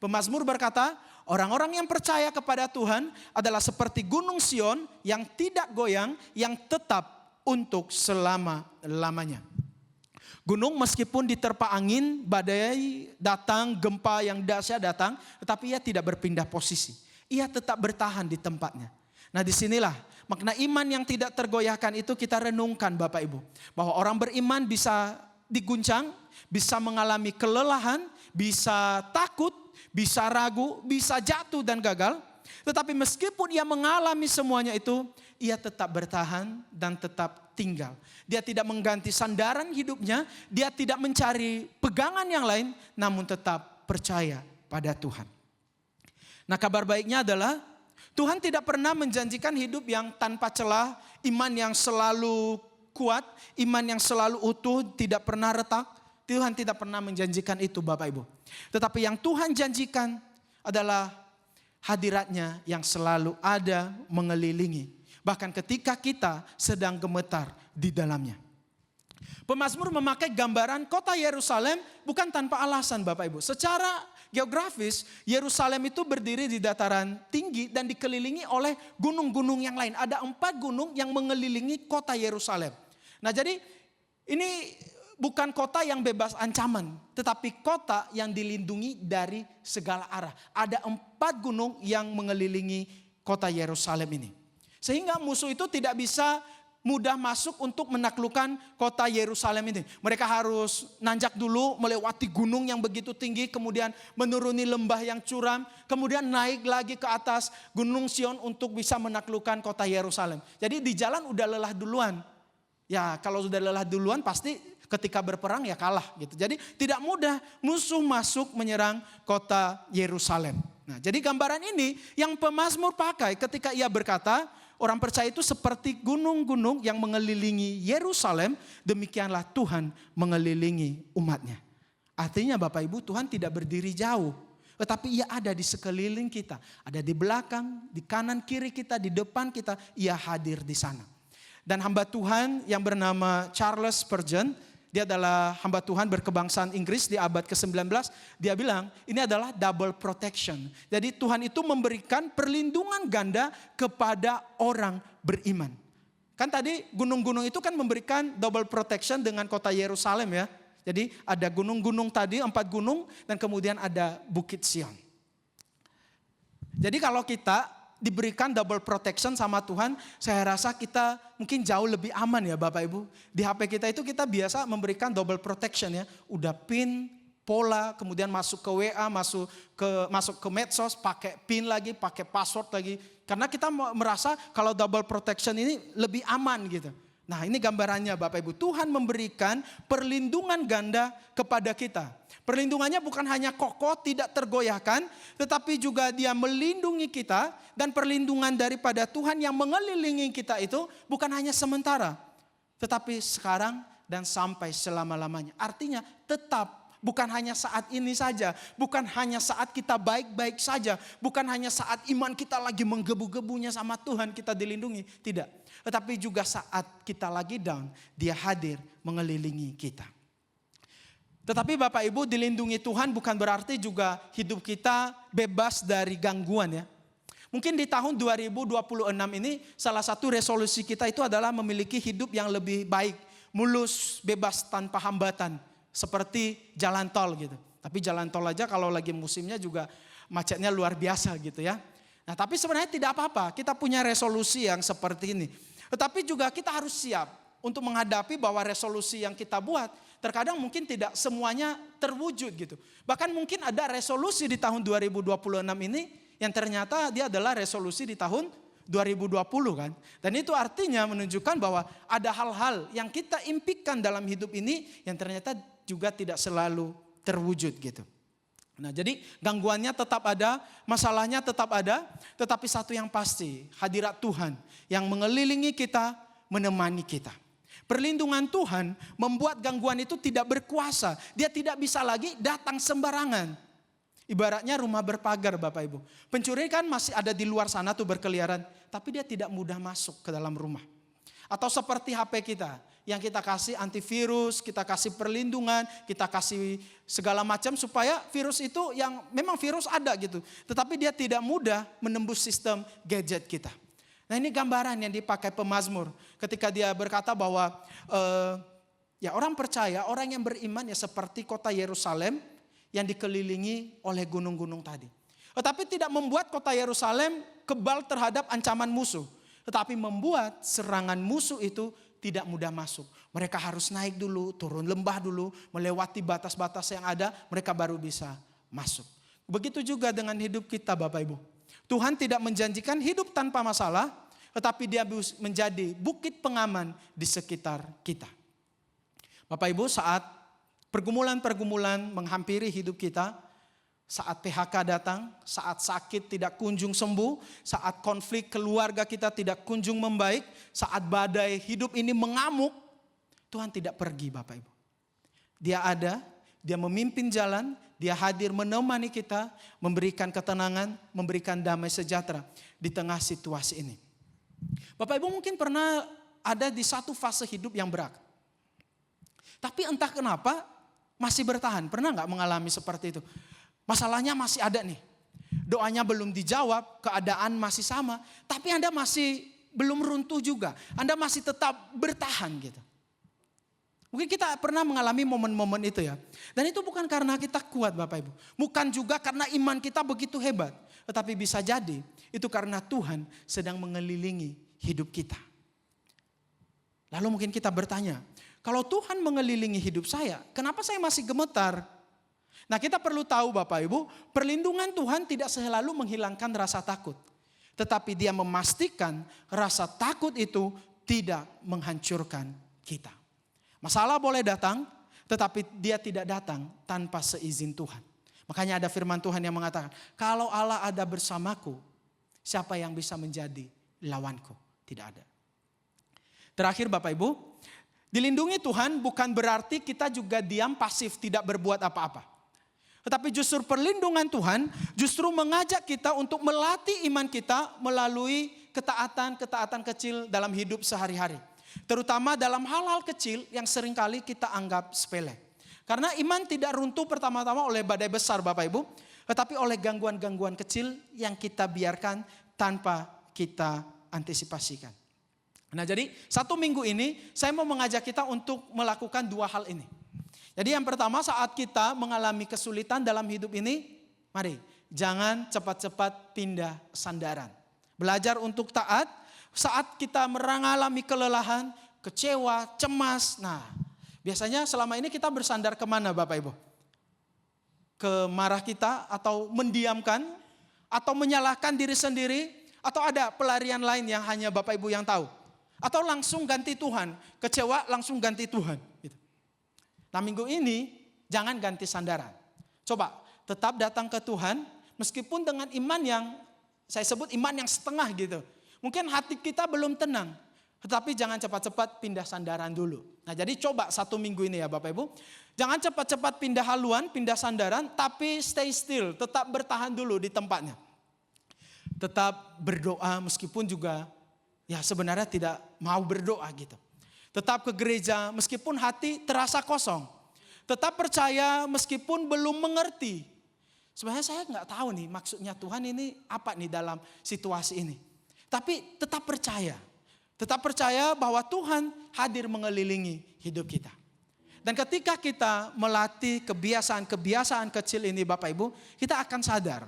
Pemazmur berkata, orang-orang yang percaya kepada Tuhan adalah seperti gunung Sion yang tidak goyang, yang tetap untuk selama-lamanya. Gunung meskipun diterpa angin, badai datang, gempa yang dahsyat datang, tetapi ia tidak berpindah posisi. Ia tetap bertahan di tempatnya. Nah disinilah makna iman yang tidak tergoyahkan itu kita renungkan Bapak Ibu. Bahwa orang beriman bisa diguncang, bisa mengalami kelelahan, bisa takut, bisa ragu, bisa jatuh dan gagal. Tetapi meskipun ia mengalami semuanya itu, ia tetap bertahan dan tetap tinggal. Dia tidak mengganti sandaran hidupnya, dia tidak mencari pegangan yang lain, namun tetap percaya pada Tuhan. Nah kabar baiknya adalah Tuhan tidak pernah menjanjikan hidup yang tanpa celah, iman yang selalu kuat, iman yang selalu utuh, tidak pernah retak. Tuhan tidak pernah menjanjikan itu Bapak Ibu. Tetapi yang Tuhan janjikan adalah hadiratnya yang selalu ada mengelilingi. Bahkan ketika kita sedang gemetar di dalamnya. Pemazmur memakai gambaran kota Yerusalem bukan tanpa alasan Bapak Ibu. Secara geografis, Yerusalem itu berdiri di dataran tinggi dan dikelilingi oleh gunung-gunung yang lain. Ada 4 gunung yang mengelilingi kota Yerusalem. Nah jadi ini bukan kota yang bebas ancaman, tetapi kota yang dilindungi dari segala arah. Ada 4 gunung yang mengelilingi kota Yerusalem ini. Sehingga musuh itu tidak bisa mudah masuk untuk menaklukkan kota Yerusalem ini. Mereka harus nanjak dulu, melewati gunung yang begitu tinggi, kemudian menuruni lembah yang curam, kemudian naik lagi ke atas Gunung Sion untuk bisa menaklukkan kota Yerusalem. Jadi di jalan udah lelah duluan. Ya kalau sudah lelah duluan pasti ketika berperang ya kalah gitu. Jadi tidak mudah musuh masuk menyerang kota Yerusalem. Nah jadi gambaran ini yang pemazmur pakai ketika ia berkata, orang percaya itu seperti gunung-gunung yang mengelilingi Yerusalem, demikianlah Tuhan mengelilingi umatnya. Artinya Bapak Ibu, Tuhan tidak berdiri jauh, tetapi ia ada di sekeliling kita. Ada di belakang, di kanan kiri kita, di depan kita, ia hadir di sana. Dan hamba Tuhan yang bernama Charles Spurgeon, dia adalah hamba Tuhan berkebangsaan Inggris di abad ke-19. Dia bilang ini adalah double protection. Jadi Tuhan itu memberikan perlindungan ganda kepada orang beriman. Kan tadi gunung-gunung itu kan memberikan double protection dengan kota Yerusalem ya. Jadi ada gunung-gunung tadi, 4 gunung dan kemudian ada Bukit Sion. Jadi kalau kita diberikan double protection sama Tuhan, saya rasa kita mungkin jauh lebih aman ya Bapak Ibu. Di HP kita itu kita biasa memberikan double protection ya. Udah PIN, pola, kemudian masuk ke WA, masuk ke medsos, pakai PIN lagi, pakai password lagi. Karena kita merasa kalau double protection ini lebih aman gitu. Nah ini gambarannya Bapak Ibu. Tuhan memberikan perlindungan ganda kepada kita. Perlindungannya bukan hanya kokoh, tidak tergoyahkan, tetapi juga dia melindungi kita. Dan perlindungan daripada Tuhan yang mengelilingi kita itu bukan hanya sementara, tetapi sekarang dan sampai selama-lamanya. Artinya tetap, bukan hanya saat ini saja, bukan hanya saat kita baik-baik saja, bukan hanya saat iman kita lagi menggebu-gebunya sama Tuhan kita dilindungi, tidak. Tetapi juga saat kita lagi down, dia hadir mengelilingi kita. Tetapi Bapak Ibu, dilindungi Tuhan bukan berarti juga hidup kita bebas dari gangguan ya. Mungkin di tahun 2026 ini salah satu resolusi kita itu adalah memiliki hidup yang lebih baik, mulus, bebas tanpa hambatan, seperti jalan tol gitu. Tapi jalan tol aja kalau lagi musimnya juga macetnya luar biasa gitu ya. Nah tapi sebenarnya tidak apa-apa, kita punya resolusi yang seperti ini. Tetapi juga kita harus siap untuk menghadapi bahwa resolusi yang kita buat terkadang mungkin tidak semuanya terwujud gitu. Bahkan mungkin ada resolusi di tahun 2026 ini yang ternyata dia adalah resolusi di tahun 2020 kan. Dan itu artinya menunjukkan bahwa ada hal-hal yang kita impikan dalam hidup ini yang ternyata juga tidak selalu terwujud gitu. Nah jadi gangguannya tetap ada, masalahnya tetap ada, tetapi satu yang pasti, hadirat Tuhan yang mengelilingi kita, menemani kita. Perlindungan Tuhan membuat gangguan itu tidak berkuasa. Dia tidak bisa lagi datang sembarangan. Ibaratnya rumah berpagar Bapak Ibu. Pencuri kan masih ada di luar sana tuh berkeliaran. Tapi dia tidak mudah masuk ke dalam rumah. Atau seperti HP kita. Yang kita kasih antivirus, kita kasih perlindungan, kita kasih segala macam supaya virus itu yang memang virus ada gitu. Tetapi dia tidak mudah menembus sistem gadget kita. Nah ini gambaran yang dipakai pemazmur. Ketika dia berkata bahwa ya orang percaya, orang yang beriman ya seperti kota Yerusalem yang dikelilingi oleh gunung-gunung tadi. Tetapi tidak membuat kota Yerusalem kebal terhadap ancaman musuh. Tetapi membuat serangan musuh itu tidak mudah masuk. Mereka harus naik dulu, turun lembah dulu, melewati batas-batas yang ada, mereka baru bisa masuk. Begitu juga dengan hidup kita Bapak Ibu. Tuhan tidak menjanjikan hidup tanpa masalah, tetapi dia menjadi bukit pengaman di sekitar kita. Bapak Ibu, saat pergumulan-pergumulan menghampiri hidup kita, saat PHK datang, saat sakit tidak kunjung sembuh, saat konflik keluarga kita tidak kunjung membaik, saat badai hidup ini mengamuk, Tuhan tidak pergi Bapak Ibu. Dia ada, dia memimpin jalan, dia hadir menemani kita, memberikan ketenangan, memberikan damai sejahtera di tengah situasi ini. Bapak Ibu mungkin pernah ada di satu fase hidup yang berat. Tapi entah kenapa masih bertahan. Pernah nggak mengalami seperti itu? Masalahnya masih ada nih. Doanya belum dijawab, keadaan masih sama. Tapi Anda masih belum runtuh juga. Anda masih tetap bertahan gitu. Mungkin kita pernah mengalami momen-momen itu ya. Dan itu bukan karena kita kuat Bapak Ibu. Bukan juga karena iman kita begitu hebat. Tetapi bisa jadi itu karena Tuhan sedang mengelilingi hidup kita. Lalu mungkin kita bertanya, kalau Tuhan mengelilingi hidup saya, kenapa saya masih gemetar? Nah kita perlu tahu Bapak Ibu, perlindungan Tuhan tidak selalu menghilangkan rasa takut. Tetapi Dia memastikan rasa takut itu tidak menghancurkan kita. Masalah boleh datang, tetapi dia tidak datang tanpa seizin Tuhan. Makanya ada firman Tuhan yang mengatakan, kalau Allah ada bersamaku, siapa yang bisa menjadi lawanku? Tidak ada. Terakhir Bapak Ibu, dilindungi Tuhan bukan berarti kita juga diam pasif tidak berbuat apa-apa. Tetapi justru perlindungan Tuhan justru mengajak kita untuk melatih iman kita melalui ketaatan kecil dalam hidup sehari-hari. Terutama dalam hal-hal kecil yang seringkali kita anggap sepele. Karena iman tidak runtuh pertama-tama oleh badai besar Bapak Ibu. Tetapi oleh gangguan-gangguan kecil yang kita biarkan tanpa kita antisipasikan. Nah jadi 1 minggu ini saya mau mengajak kita untuk melakukan 2 hal ini. Jadi yang pertama saat kita mengalami kesulitan dalam hidup ini, mari jangan cepat-cepat pindah sandaran. Belajar untuk taat saat kita mengalami kelelahan, kecewa, cemas. Nah biasanya selama ini kita bersandar kemana Bapak Ibu? Ke marah kita atau mendiamkan atau menyalahkan diri sendiri atau ada pelarian lain yang hanya Bapak Ibu yang tahu? Atau langsung ganti Tuhan, kecewa langsung ganti Tuhan. Gitu. Nah minggu ini jangan ganti sandaran. Coba tetap datang ke Tuhan meskipun dengan iman yang saya sebut iman yang setengah gitu. Mungkin hati kita belum tenang. Tetapi jangan cepat-cepat pindah sandaran dulu. Nah jadi coba 1 minggu ini ya Bapak Ibu. Jangan cepat-cepat pindah haluan, pindah sandaran. Tapi stay still, tetap bertahan dulu di tempatnya. Tetap berdoa meskipun juga ya sebenarnya tidak mau berdoa gitu. Tetap ke gereja meskipun hati terasa kosong. Tetap percaya meskipun belum mengerti. Sebenarnya saya nggak tahu nih maksudnya Tuhan ini apa nih dalam situasi ini. Tapi tetap percaya. Tetap percaya bahwa Tuhan hadir mengelilingi hidup kita. Dan ketika kita melatih kebiasaan-kebiasaan kecil ini Bapak Ibu, kita akan sadar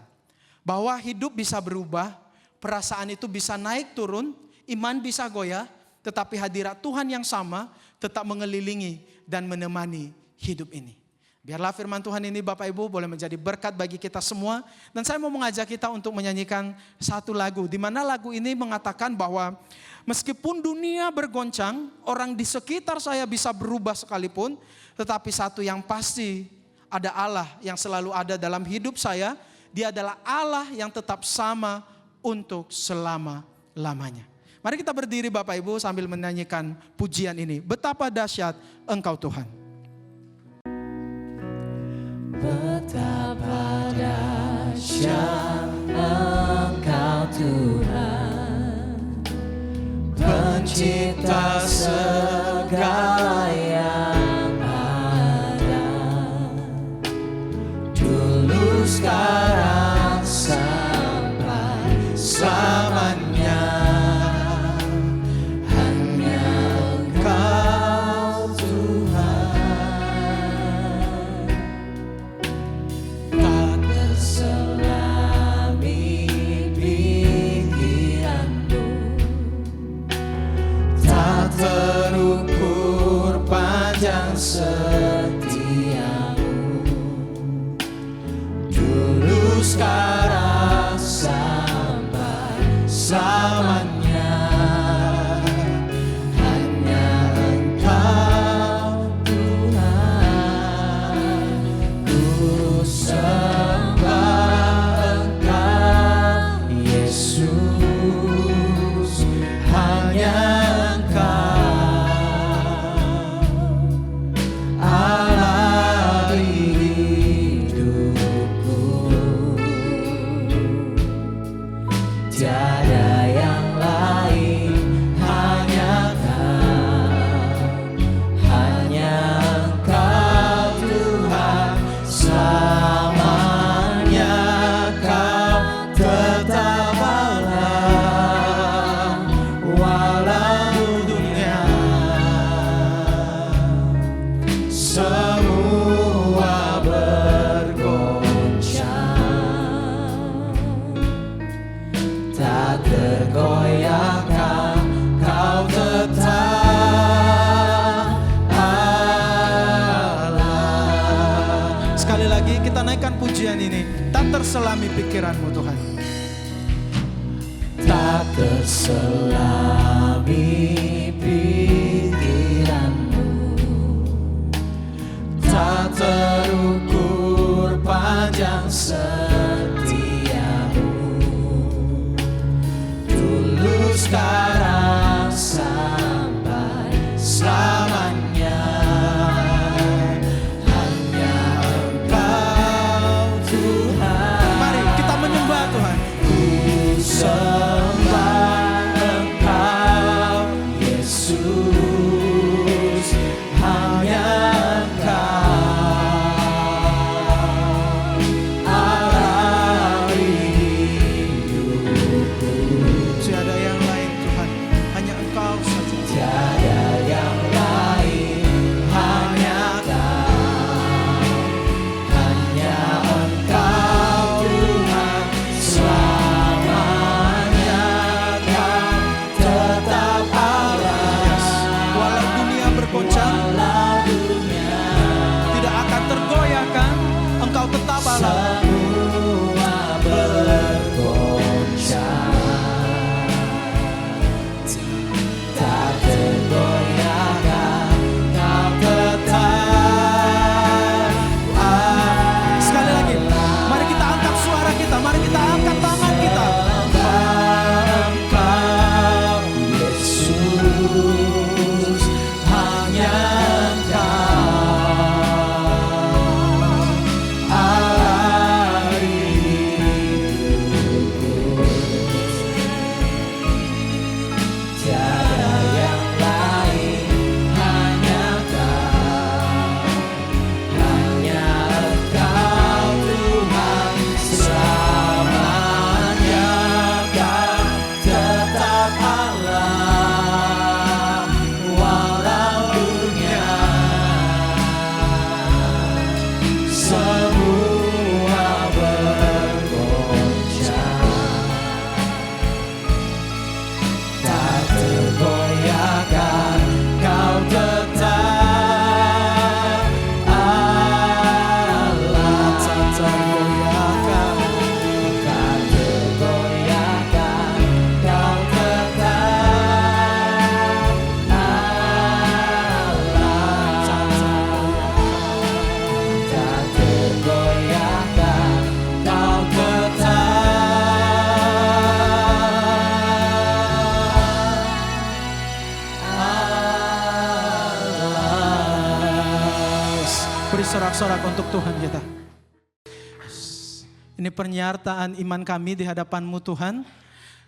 bahwa hidup bisa berubah, perasaan itu bisa naik turun, iman bisa goyah, tetapi hadirat Tuhan yang sama tetap mengelilingi dan menemani hidup ini. Biarlah firman Tuhan ini Bapak Ibu boleh menjadi berkat bagi kita semua. Dan saya mau mengajak kita untuk menyanyikan satu lagu. Di mana lagu ini mengatakan bahwa meskipun dunia bergoncang, orang di sekitar saya bisa berubah sekalipun. Tetapi satu yang pasti ada Allah yang selalu ada dalam hidup saya. Dia adalah Allah yang tetap sama untuk selama-lamanya. Mari kita berdiri Bapak Ibu sambil menyanyikan pujian ini. Betapa dahsyat Engkau Tuhan. Betapa dahsyat Engkau Tuhan, pencipta segala yang ada, dulu sekarang sampai selamanya. Hanya Engkau setiamu, dulu sekarang sampai selamanya. Hanya Engkau Tuhan, ku sembah Engkau Yesus, hanya Allah hidupku. tak terselami pikiranmu Tuhan. Tak terselami pikiranmu, tak terukur panjang setiamu, dulu sekarang sampai selamanya. Hanya Engkau Tuhan. Mari kita menyembah Tuhan. Sembah Engkau Yesus, hanya Engkau Allah hidupku. Tiada yang lain Tuhan, hanya Engkau saja. Tiada yang lain, hanya Kau, hanya Engkau Tuhan. Selamanya Kau tetap Allah. Walau dunia bergoncang, Walau dunia tidak akan tergoyahkan, Engkau tetap Allah. semua bergoncang, tak tergoyahkan, Kau tetap Allah. Sekali lagi, mari kita angkat suara kita, mari kita angkat tangan kita. Engkau Yesus, hanya Engkau Allah hidupku. Tiada yang lain, hanya Kau, hanya Engkau Tuhan. Selamanya Kau tetap Allah, walau dunia semua bergoncang, tak tergoyahkan, Kau tetap Allah. Tak tergoyahkan, tak tergoyahkan, Kau tetap Allah. Tak tergoyahkan, Kau Allah. Beri sorak-sorak untuk Tuhan kita. Ini pernyataan iman kami di hadapan-Mu Tuhan.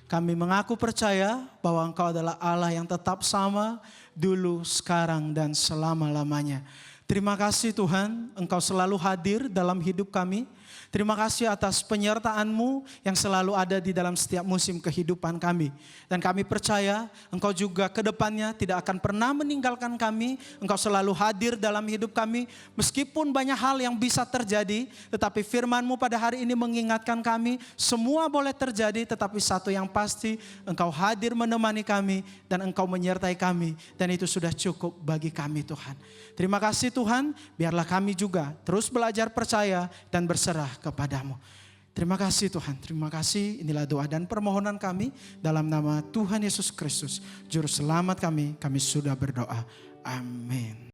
Kami mengaku percaya bahwa Engkau adalah Allah yang tetap sama dulu, sekarang, dan selama-lamanya. Terima kasih Tuhan, Engkau selalu hadir dalam hidup kami. Terima kasih atas penyertaan-Mu yang selalu ada di dalam setiap musim kehidupan kami. Dan kami percaya Engkau juga ke depannya tidak akan pernah meninggalkan kami. Engkau selalu hadir dalam hidup kami. Meskipun banyak hal yang bisa terjadi, tetapi firman-Mu pada hari ini mengingatkan kami, semua boleh terjadi, tetapi satu yang pasti, Engkau hadir menemani kami dan Engkau menyertai kami. Dan itu sudah cukup bagi kami Tuhan. Terima kasih Tuhan, biarlah kami juga terus belajar percaya dan berserah kepadamu. Terima kasih Tuhan, terima kasih. Inilah doa dan permohonan kami dalam nama Tuhan Yesus Kristus, Juru Selamat kami sudah berdoa. Amin.